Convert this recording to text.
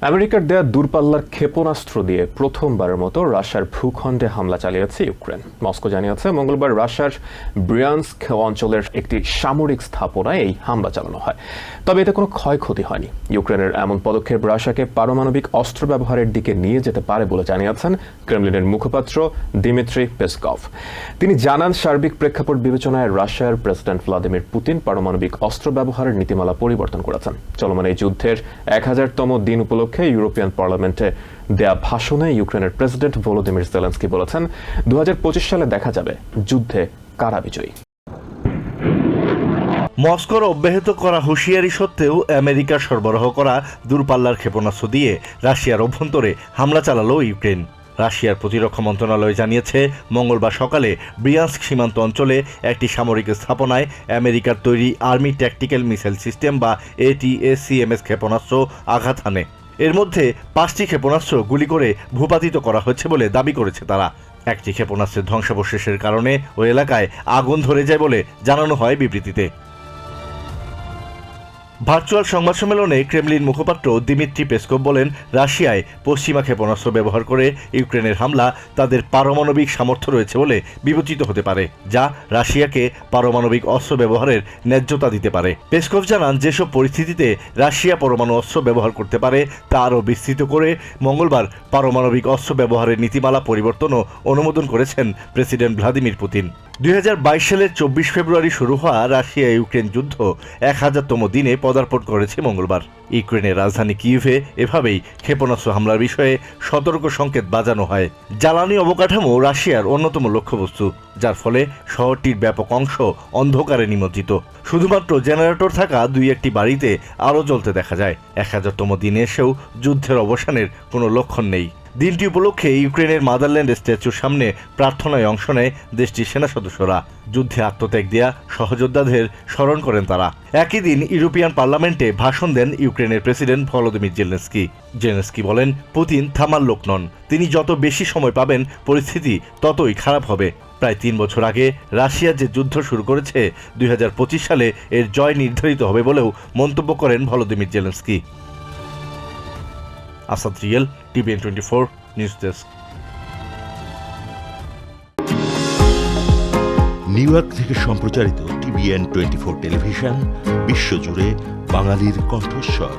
আমেরিকার দেয়া দূরপাল্লার ক্ষেপণাস্ত্র দিয়ে প্রথমবারের মতো রাশিয়ার ভূখণ্ডে হামলা চালিয়েছে ইউক্রেন। মস্কো জানিয়েছে মঙ্গলবার রাশিয়ার ব্রিয়ানস্ক অঞ্চলের একটি সামরিক স্থাপনায় এই হামলা চালানো হয়। তবে এতে কোনো ক্ষয়ক্ষতি হয়নি। ইউক্রেনের এমন পদক্ষেপ রাশিয়াকে পারমাণবিক অস্ত্র ব্যবহারের দিকে নিয়ে যেতে পারে বলে জানিয়েছেন ক্রেমলিনের মুখপাত্র দিমিত্রি পেসকভ। তিনি জানান, সার্বিক প্রেক্ষাপট বিবেচনায় রাশিয়ার প্রেসিডেন্ট ভ্লাদিমির পুতিন পারমাণবিক অস্ত্র ব্যবহারের নীতিমালা পরিবর্তন করেছেন। চলমান এই যুদ্ধের 1000তম দিন উপলক্ষে ইউরোপিয়ান পার্লামেন্টে দেয়া ভাষণে ইউক্রেনের প্রেসিডেন্ট ভলোদিমির জেলেনস্কি বলেছেন, 2025 সালে দেখা যাবে যুদ্ধে কারা বিজয়ী। মস্কোর অব্যাহত করা হুঁশিয়ারি সত্ত্বেও আমেরিকার সরবরাহ করা দূরপাল্লার ক্ষেপণাস্ত্র দিয়ে রাশিয়ার অভ্যন্তরে হামলা চালালো ইউক্রেন। রাশিয়ার প্রতিরক্ষা মন্ত্রণালয় জানিয়েছে, মঙ্গলবার সকালে ব্রিয়ানস্ক সীমান্ত অঞ্চলে একটি সামরিক স্থাপনায় আমেরিকার তৈরি আর্মি ট্যাকটিক্যাল মিসাইল সিস্টেম বা ATACMS ক্ষেপণাস্ত্র আঘাত হানে। এর মধ্যে 5টি ক্ষেপণাস্ত্র গুলি করে ভূপাতিত করা হয়েছে বলে দাবি করেছে তারা। একটি ক্ষেপণাস্ত্রের ধ্বংসাবশেষের কারণে ওই এলাকায় আগুন ধরে যায় বলে জানানো হয় বিবৃতিতে। ভার্চুয়াল সংবাদ সম্মেলনে ক্রেমলিন মুখপাত্র দিমিত্রি পেসকভ বলেন, রাশিয়ায় পশ্চিমা ক্ষেপণাস্ত্র ব্যবহার করে ইউক্রেনের হামলা তাদের পারমাণবিক সামর্থ্য রয়েছে বলে বিবেচিত হতে পারে, যা রাশিয়াকে পারমাণবিক অস্ত্র ব্যবহারের ন্যায্যতা দিতে পারে। পেসকভ জানান, যেসব পরিস্থিতিতে রাশিয়া পরমাণু অস্ত্র ব্যবহার করতে পারে তা আরও বিস্তৃত করে মঙ্গলবার পারমাণবিক অস্ত্র ব্যবহারের নীতিমালা পরিবর্তনও অনুমোদন করেছেন প্রেসিডেন্ট ভ্লাদিমির পুতিন। 2022 সালের 24 ফেব্রুয়ারি শুরু হওয়া রাশিয়া ইউক্রেন যুদ্ধ 1000তম দিনে পদার্পণ করেছে মঙ্গলবার। ইউক্রেনের রাজধানী কিয়েভে এভাবেই ক্ষেপণাস্ত্র হামলার বিষয়ে সতর্ক সংকেত বাজানো হয়। জ্বালানি অবকাঠামো রাশিয়ার অন্যতম লক্ষ্যবস্তু, যার ফলে শহরটির ব্যাপক অংশ অন্ধকারে নিমজ্জিত। শুধুমাত্র জেনারেটর থাকা 2-1টি বাড়িতে আলো জ্বলতে দেখা যায়। 1000তম দিনে এসেও যুদ্ধের অবসানের কোনো লক্ষণ নেই। দিনটি উপলক্ষে ইউক্রেনের মাদারল্যান্ড স্ট্যাচুর সামনে প্রার্থনায় অংশ নেয় দেশটির সেনা সদস্যরা। যুদ্ধে আত্মত্যাগ দেয়া সহযোদ্ধাদের স্মরণ করেন তারা। একই দিন ইউরোপিয়ান পার্লামেন্টে ভাষণ দেন ইউক্রেনের প্রেসিডেন্ট ভলোদিমির জেলেনস্কি বলেন, পুতিন থামার লোক নন। তিনি যত বেশি সময় পাবেন পরিস্থিতি ততই খারাপ হবে। প্রায় 3 বছর আগে রাশিয়া যে যুদ্ধ শুরু করেছে, 2025 সালে এর জয় নির্ধারিত হবে বলেও মন্তব্য করেন Volodymyr Zelensky. Asad real, TVN 24 news desk. New York থেকে সম্প্রচারিত TVN 24 টেলিভিশন বিশ্বজুড়ে বাঙালির কণ্ঠস্বর।